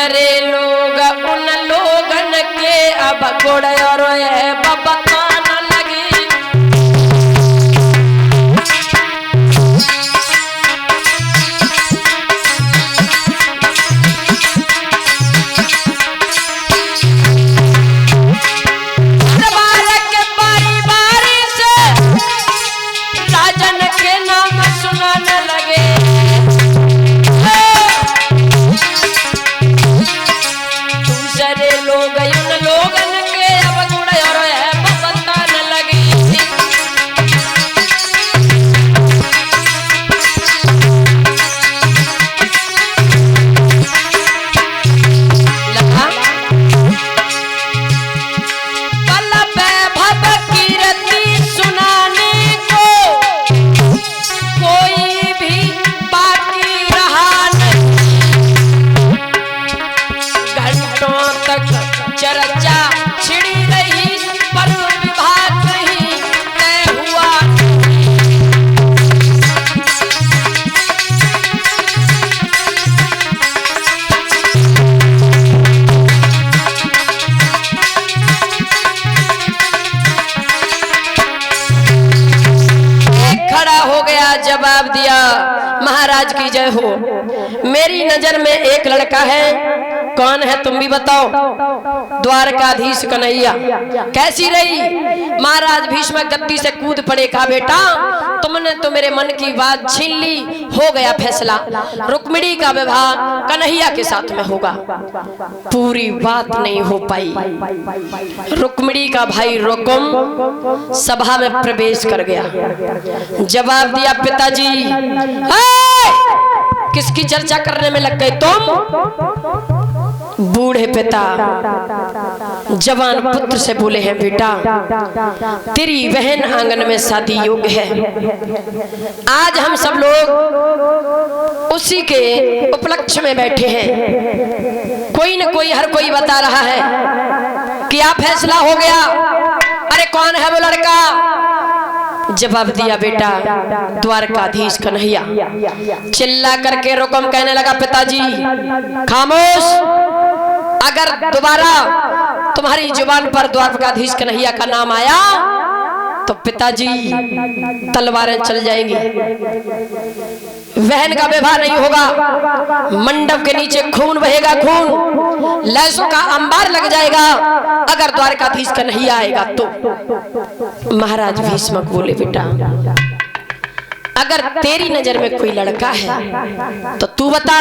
दूसरे लोग उन लोगन के अब गुड़ और बताना लगी। राजन के नाम सुनाने लगे। दूसरे लोग उन लोगन के अब गुड़ और बताने लगी। चर्चा छिड़ी रही पर विभाग नहीं तय हुआ। एक खड़ा हो गया, जवाब दिया, महाराज की जय हो। मेरी नजर में एक लड़का है, कौन है तुम भी बताओ। द्वारकाधीश कन्हैया। कैसी रही? महाराज भीष्म गद्दी से कूद पड़े, कहा बेटा तुमने तो मेरे मन की बात छीन ली, हो गया फैसला, रुक्मिणी का विवाह कन्हैया के साथ में होगा। पूरी बात नहीं हो पाई। रुक्मिणी का भाई रुकुम सभा में प्रवेश कर गया, जवाब दिया पिताजी किसकी चर्चा करने में लग गए तुम? बूढ़े पिता जवान पुत्र से बोले हैं, बेटा तेरी बहन आंगन में शादी योग्य है। आज हम सब लोग उसी के उपलक्ष्य में बैठे हैं। कोई न कोई हर कोई बता रहा है क्या फैसला हो गया। अरे कौन है वो लड़का? जवाब दिया बेटा द्वारकाधीश कन्हैया। चिल्ला करके रुकुम कहने लगा, पिताजी खामोश। अगर दोबारा तुम्हारी जुबान पर द्वारकाधीश कन्हैया का नाम आया तो पिताजी तलवारें चल जाएंगी, बहन का विवाह नहीं होगा, मंडप के नीचे खून बहेगा, खून लहसों का अंबार लग जाएगा अगर द्वारकाधीश कन्हैया आएगा तो। महाराज भीष्म बोले, बेटा अगर तेरी नजर में कोई लड़का है तो तू बता।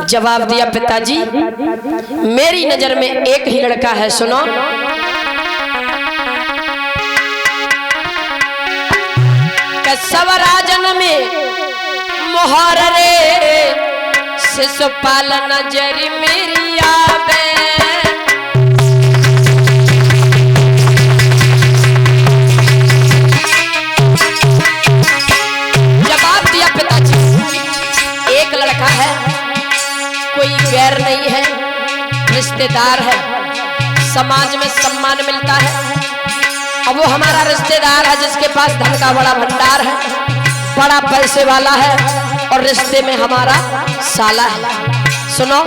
जवाब दिया पिताजी मेरी नजर में एक ही लड़का है, सुनो। सवराजन में मोहर रे शिशुपाल नजर मेरी आवे। जवाब दिया पिताजी एक लड़का है, कोई गैर नहीं है, रिश्तेदार है, समाज में सम्मान मिलता है। अब वो हमारा रिश्तेदार है जिसके पास धन का बड़ा भंडार है, बड़ा पैसे वाला है और रिश्ते में हमारा साला है। सुनो,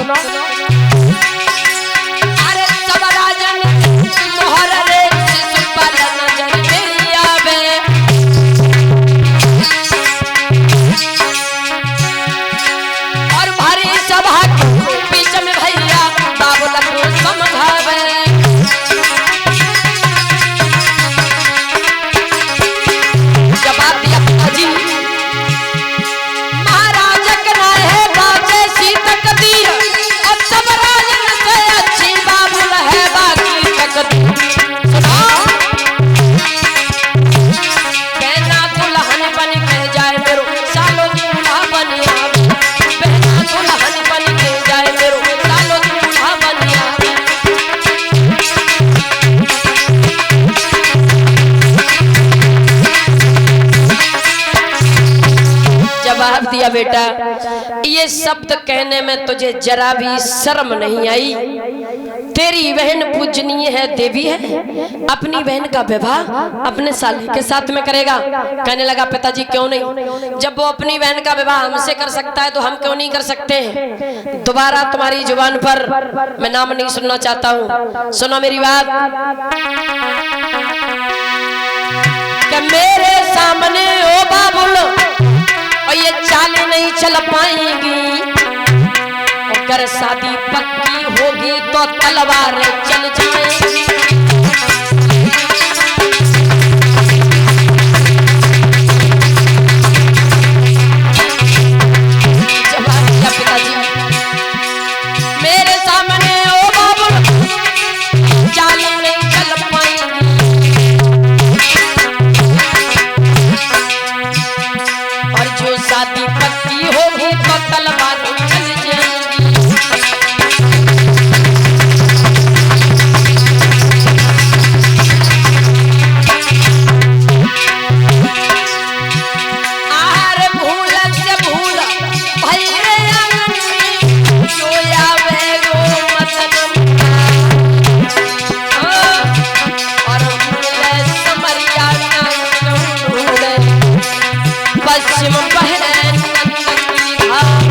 अरे सब राजन मोहर रे शिशुपाल नजर मेरी आवे। और भारी सभा बीच में भैया बाबू को समझावे। महाराज कनाए है बाजे सी तकदीर और दिया बेटा, ये शब्द कहने में तुझे जरा भी शर्म नहीं आई? तेरी बहन पूजनीय है, देवी है, अपनी बहन का विवाह अपने साले के साथ में करेगा? कहने लगा पिताजी क्यों नहीं, जब वो अपनी बहन का विवाह हमसे कर सकता है तो हम क्यों नहीं कर सकते हैं? दोबारा तुम्हारी जुबान पर मैं नाम नहीं सुनना चाहता हूँ। सुनो मेरी बात, कि मेरे सामने ओ बाबुल और ये चालें नहीं चल पाएंगी, अगर शादी पक्की होगी तो तलवार चल जाएगी। जवाब दिया पिताजी, मेरे सामने ओ बाबुल चालें नहीं चल पाएंगी, और जो शादी पक्की होगी तो तलवार चल जाएगी। आहार भूल से भूल भई रे आंगन में, जो आवे वो मतलब और भूले समरिया ना भूले पश्चिम बहन नंदनी घाट।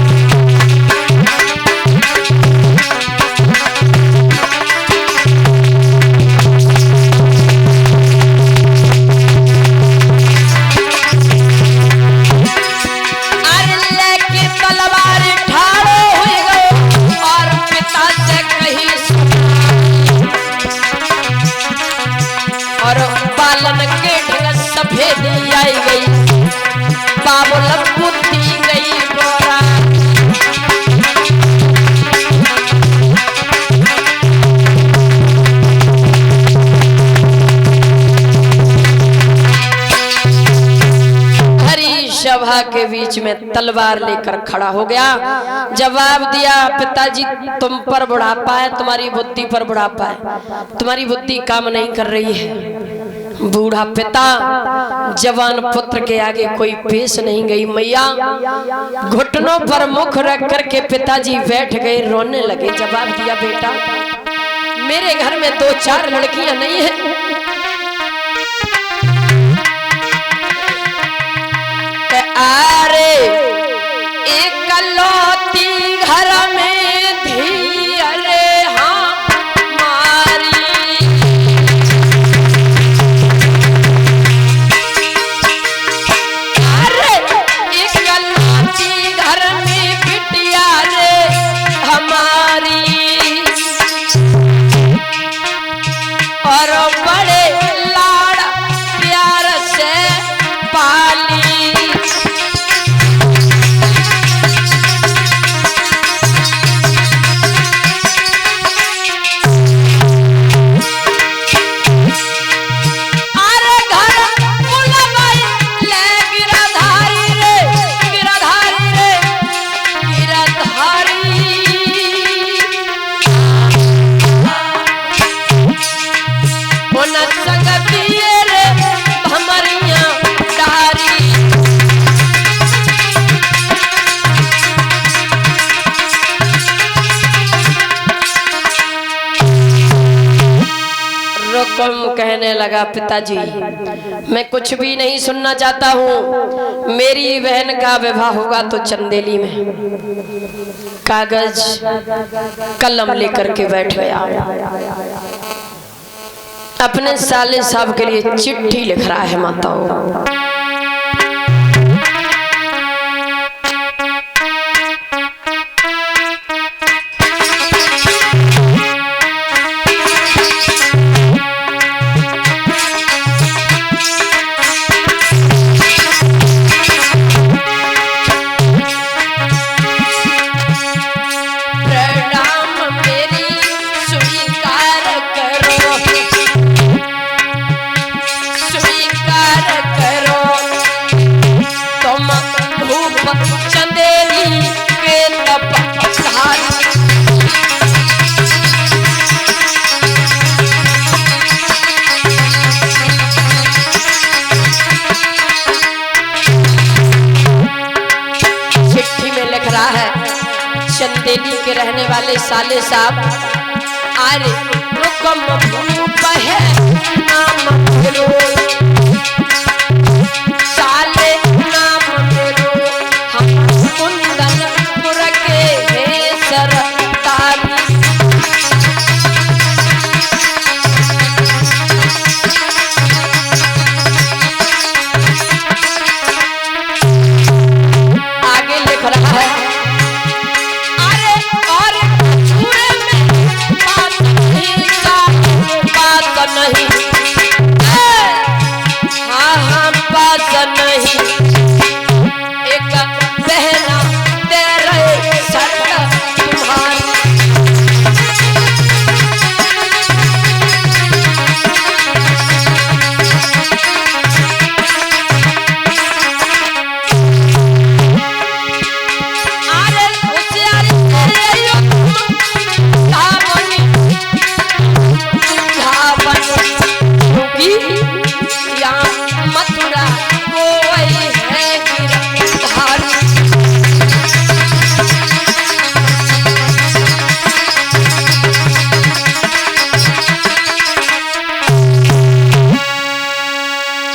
अरे लेके तलवार ठाड़ो हुई गो और पिता से कही और बालन के ढंग सफेदी आई गई, बाबुल बुद्धि गई बोरा। हरी सभा के बीच में तलवार लेकर खड़ा हो गया, जवाब दिया पिताजी तुम पर बुढ़ापा है, तुम्हारी बुद्धि पर बुढ़ापा है, तुम्हारी बुद्धि काम नहीं कर रही है। बूढ़ा पिता जवान पुत्र के आगे कोई पेश नहीं गई। मैया घुटनों पर मुख रख करके पिताजी बैठ गए, रोने लगे। जवाब दिया बेटा, मेरे घर में 2-4 लड़कियां नहीं है, अरे एकलौती घर में धी, अरे हाँ मारी, अरे एकलौती घर में बिटिया रे हमारी, और बड़े लाड़ प्यार से पाली। कहने लगा पिताजी मैं कुछ भी नहीं सुनना चाहता हूँ, मेरी बहन का विवाह होगा तो चंदेली में। कागज कलम लेकर के बैठ गया, अपने साले साहब के लिए चिट्ठी लिख रहा है माताओं। स्वीकार करो चंदेली के रहने वाले साले साहब, अरे रुकम भूप है नाम मेरो, साले नाम मेरो, हम कुंदनपुर के हैं सरदारी। आगे लिख रहा है, अरे और पूरे में बात नहीं, बात नहीं, हाँ हाँ बात नहीं, एक बहना तेरे सर तुम्हारी। अरे होशियारी मथुरा कोई है गिरधारी।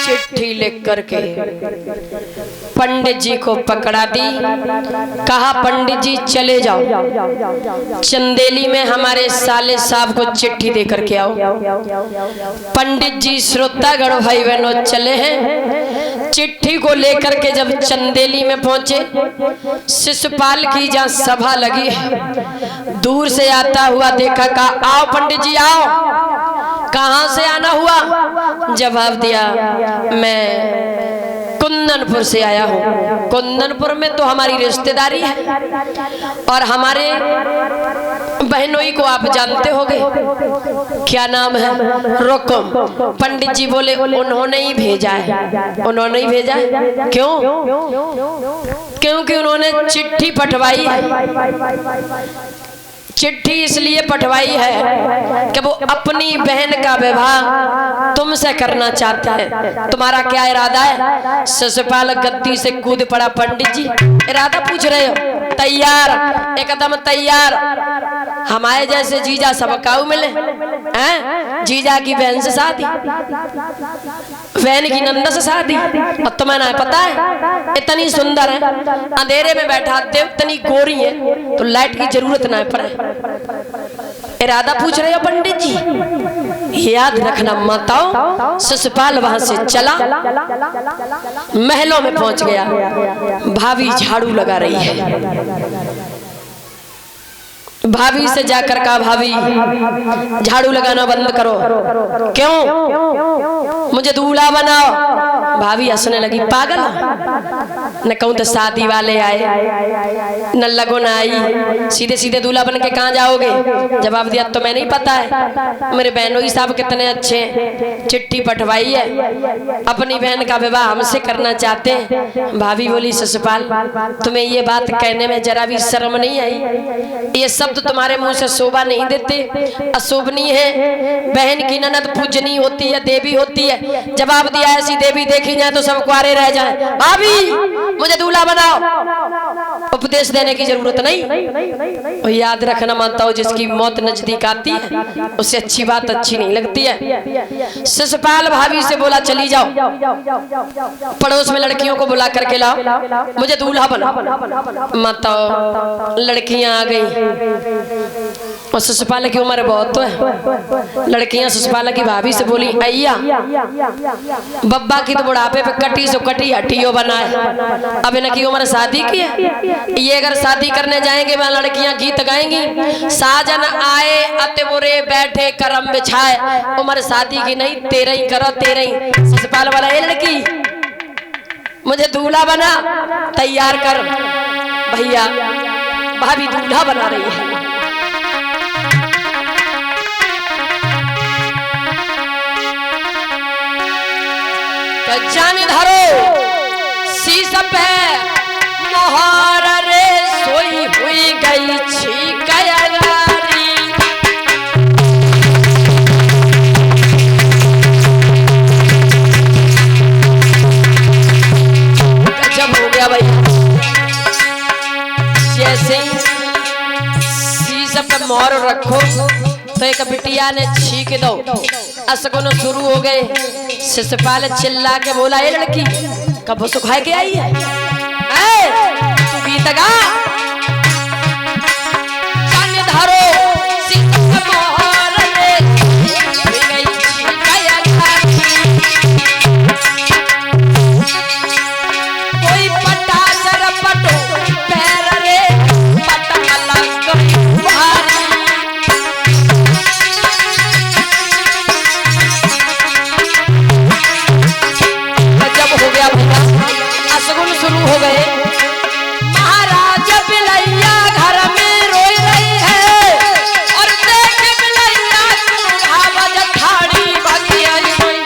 चिट्ठी लिख करके पंडित जी को पकड़ा दी, कहा पंडित जी चले जाओ, चंदेली में हमारे साले साहब को चिट्ठी दे करके आओ। पंडित जी श्रोतागण भाई बहनों चले हैं। चिट्ठी को लेकर के जब चंदेली में पहुंचे, शिशुपाल की जहाँ सभा लगी है, दूर से आता हुआ देखा, कहा आओ पंडित जी आओ। कहाँ से आना हुआ? जवाब दिया मैं कुंदनपुर से आया हूँ। कुंदनपुर में तो हमारी रिश्तेदारी है और हमारे बहनोई को आप जानते होंगे, क्या नाम है? रुकम। पंडित जी बोले उन्होंने ही भेजा है। उन्होंने ही भेजा है? क्यों? क्योंकि उन्होंने चिट्ठी पठवाई है। चिट्ठी इसलिए पठवाई है कि वो अपनी बहन का विवाह तुमसे करना चाहते हैं। तुम्हारा क्या इरादा है? शिशुपाल गद्दी से कूद पड़ा। पंडित जी इरादा पूछ रहे हो? तैयार, एकदम तैयार। हमारे जैसे जीजा सबकाऊ मिले हैं? जीजा की बहन से शादी, बहन की नंदा से शादी, और तुम्हें ना पता है इतनी सुंदर है, अंधेरे में बैठा देव, इतनी गोरी है तो लाइट की जरूरत ना पड़े। इरादा पूछ रहे हो पंडित जी? याद रखना माताओं। शिशुपाल वहां से चला, महलों में पहुंच गया। भाभी झाड़ू लगा रही है। भाभी से जाकर कहा भाभी झाड़ू लगाना बंद करो। क्यों? मुझे दूल्हा बनाओ। भाभी हंसने लगी, पागल न कहूं तो शादी वाले आए, न लगन आई, सीधे सीधे दूल्हा बन के कहाँ जाओगे? जवाब दिया तो मैं नहीं पता है, मेरे बहनों साहब कितने अच्छे, चिट्ठी पठवाई है, अपनी बहन का विवाह हमसे करना चाहते हैं। भाभी बोली शिशुपाल तुम्हें ये बात कहने में जरा भी शर्म नहीं आई? ये शब्द तुम्हारे मुंह से शोभा नहीं देते, अशोभनीय है। बहन की ननद पूजनी होती है, देवी होती है। जवाब दिया ऐसी देवी देखी जाए तो सब कुआरे रह जाएं। भाभी मुझे दूल्हा बनाओ। उपदेश देने की जरूरत नहीं। और याद रखना मानता हूँ जिसकी मौत नजदीक आती है उससे अच्छी बात अच्छी नहीं लगती है। शिशुपाल भाभी से बोला चली जाओ, पड़ोस में लड़कियों को बुला करके लाओ, मुझे दूल्हा बनाओ। माता लड़कियां आ गई और शिशुपाल की उम्र बहुत तो है। लड़कियां शिशुपाल की भाभी से बोली अय्या बब्बा की तो बुढ़ापे पे कटी सो कटी हट्टियों बनाए, अब इनकी उम्र शादी की है। ये अगर शादी करने जाएंगे वहां लड़कियां गीत गाएंगी, साजन आए अतबुरे बैठे करम बिछाए, उम्र शादी की नहीं, तेरे ही करो तेरे ही। शिशुपाल वाला ये लड़की मुझे दूल्हा बना, तैयार कर। भैया भाभी दूल्हा बना रही है। जान धरो शीश पे मोहर रे, सोई हुई गई छीक यारी। गजब हो गया भाई। जैसे मोहर रखो। तो एक बिटिया ने छींक दो, असगुन शुरू हो गए। शिशुपाल चिल्ला के बोला, ये लड़की कब सुखाए के आई है? तू गीत गा। शुरू हो गए। महाराज बिलैया घर में रोई रही है और देख बिलैया आवाज ठाड़ी भागी आई हुई।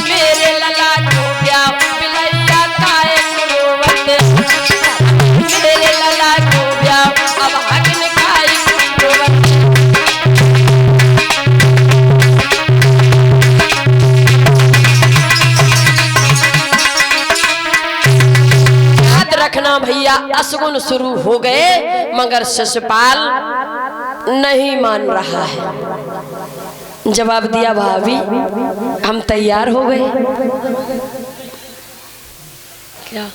मेरे लला को ब्याह बिलैया काए रोवत, मेरे लला को ब्याह अब हगन खाई रोवत। रखना भैया, असगुन शुरू हो गए मगर शिशुपाल नहीं मान रहा है। जवाब दिया, भाभी हम तैयार हो गए। क्या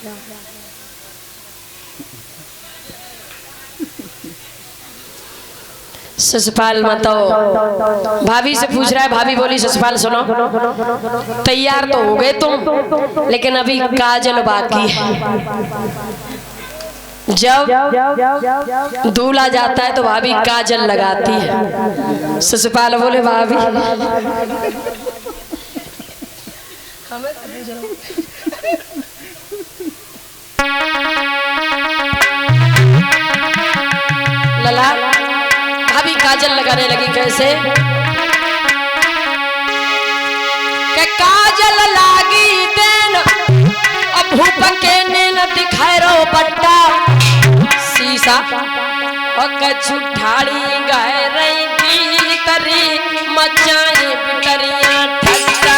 शिशुपाल मतलब भाभी से पूछ रहा है। भाभी बोली, शिशुपाल सुनो, तैयार तो हो गए तुम, लेकिन अभी काजल बाकी है। जब दूल्हा जाता है तो भाभी काजल लगाती है। शिशुपाल बोले, भाभी लला, भाभी काजल लगाने लगी। कैसे? के काजल लागी देन अब भूप के न दिखाए रो बट्टा शीशा और कछु ठाड़ी गाय रही की तरी मचाए बिटरिया ठट्टा।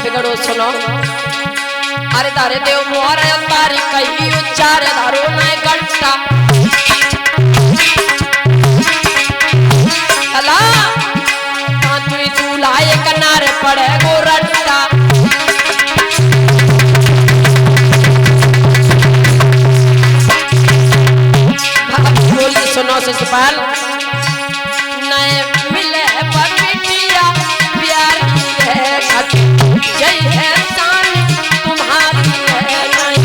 बिगड़ो सुनो, अरे तारे देव मोहर तारी कही उच्चार धारो न घंटा। अला तू दूल्हा कनारे पड़े गो रट्टा। बोली, सुनो शिशुपाल, नए मिले पर बिटिया प्यारी है, जय है शान तुम्हारी है नहीं।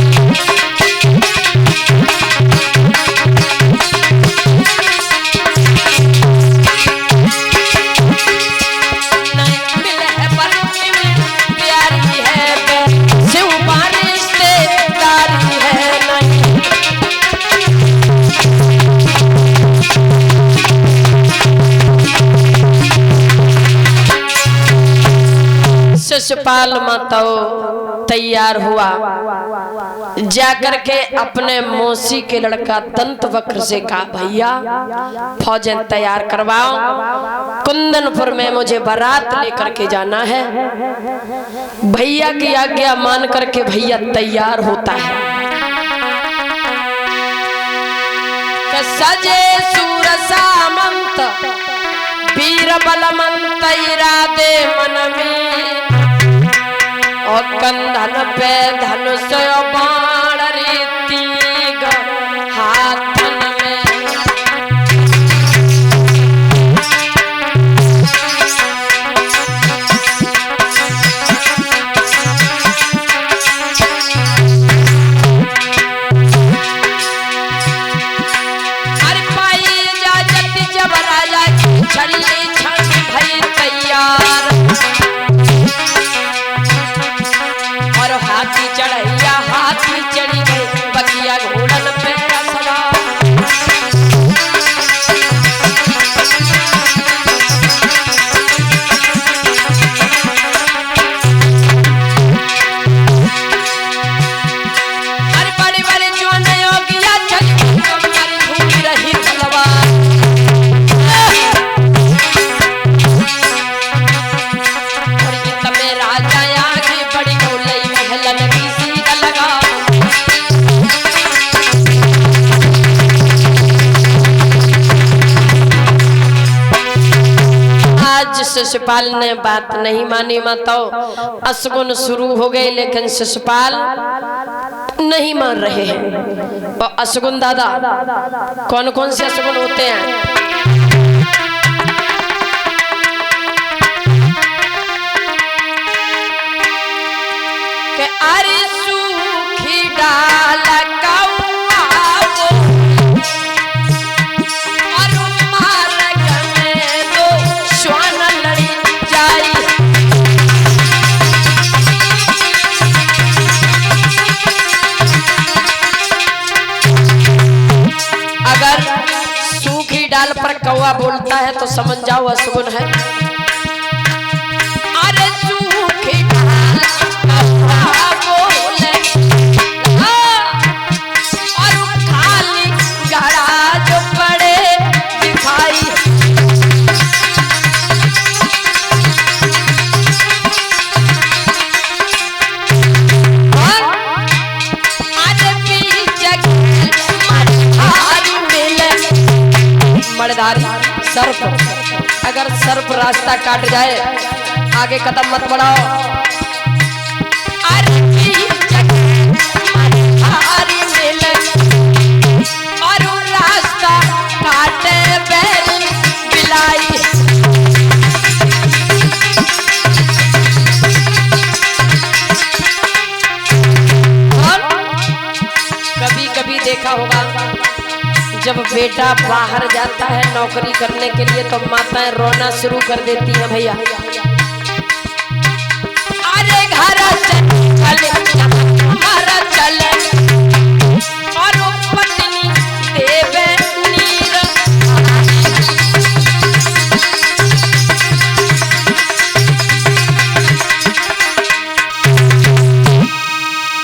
मिले पर प्यारी है, शिव बारिश से तारी है नहीं। शिशुपाल माताओ तैयार हुआ, जाकर के अपने मौसी के लड़का दंतवक्र से कहा, भैया फौजें तैयार करवाओ, कुंदनपुर में मुझे बारात लेकर के जाना है। भैया की आज्ञा मान करके भैया तैयार होता है। सजे सूरसामंत वीर बलवंत इरादे मन में, और कंधन पे धनुष बाण रीति हाथन में। अरे पाई इजाजत जब राजा की शिशुपाल ने बात नहीं मानी माताओ। असगुन शुरू हो गए लेकिन शिशुपाल नहीं मान रहे हैं। और असगुन दादा कौन कौन से असगुन होते हैं? कि अरे सूखी डाल कौआ और मार्ग में दो श्वान लड़ी जाई। अगर सूखी डाल पर कौआ बोलता है तो समझ जाओ असगुन है। अरे सूखी डाल कौआ बोले और खाली गड़ा जो पड़े दिखाई। मर्दारी सर्प, अगर सर्प रास्ता काट जाए आगे कदम मत बढ़ाओ। अरे और रास्ता काटे बैल बिलाई। और कभी कभी देखा होगा जब बेटा बाहर जाता है नौकरी करने के लिए तो माताएं रोना शुरू कर देती हैं भैया। अरे घर चले हमारा चले और पत्नी देवे नीर।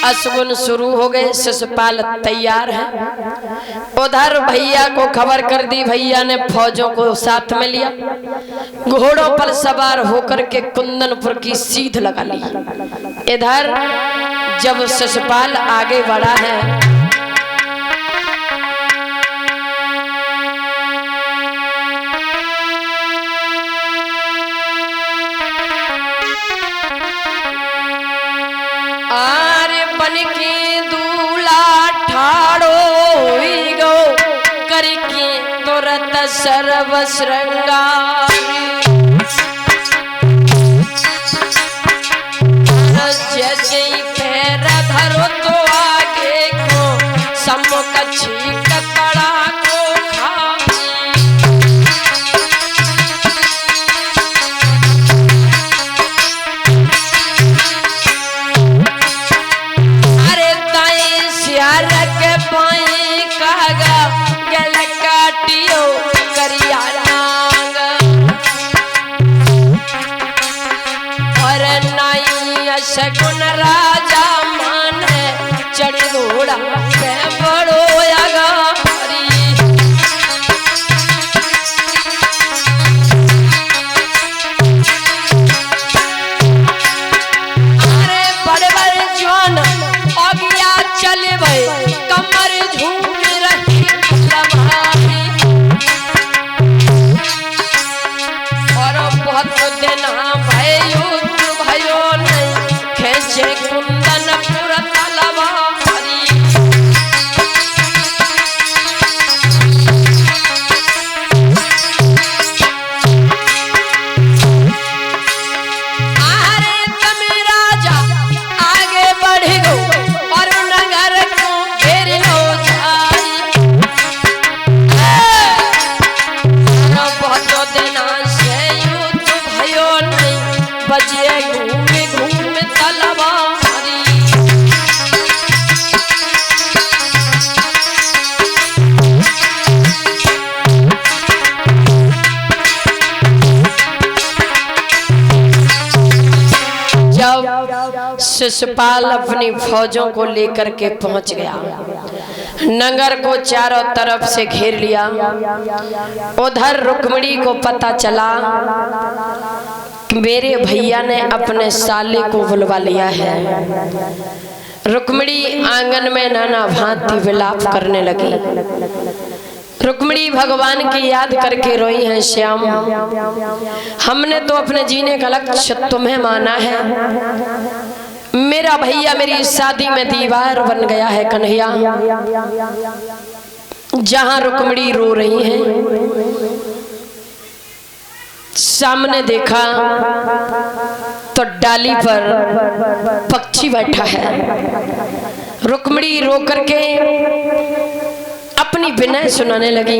असगुन शुरू हो गए। शिशुपाल तैयार है। उधर भैया को खबर कर दी। भैया ने फौजों को साथ में लिया, घोड़ों पर सवार होकर के कुंदनपुर की सीध लगा ली। इधर जब शिशुपाल आगे बढ़ा है बन के दूल्हा ठाड़ो गो करके तुरंत सर्व श्रृंगारी। जैसे पैर धरो तो आगे को सम्मुख छीक कड़ा को शकुन राजा मान है चढ़ घोड़ा बड़ो अगारी। अरे बड़े बड़े जवान अगिया चले भई कमर झूम रही और बहुत दिन भयो भयो नहीं खेचे कुंदनपुर तलवारी। अरे तुम राजा आगे बढ़ गो और नगर को घेर लो जाई। बहुत दिना से युद्ध भयो नहीं बजिए घूमे घूमे तलवारी। जब शिशुपाल अपनी फौजों को लेकर के पहुंच गया, नगर को चारों तरफ से घेर लिया। उधर रुक्मिणी को पता चला मेरे भैया ने अपने साले को बुलवा लिया है। रुक्मिणी आंगन में नाना भांति विलाप करने लगी रुक्मिणी भगवान की याद करके रोई है श्याम, हमने तो अपने जीने का लक्ष्य तुम्हें माना है, मेरा भैया मेरी शादी में दीवार बन गया है कन्हैया। जहां रुक्मिणी रो रही है, सामने देखा तो डाली पर पक्षी बैठा है। रुक्मिणी रो करके अपनी विनय सुनाने लगी।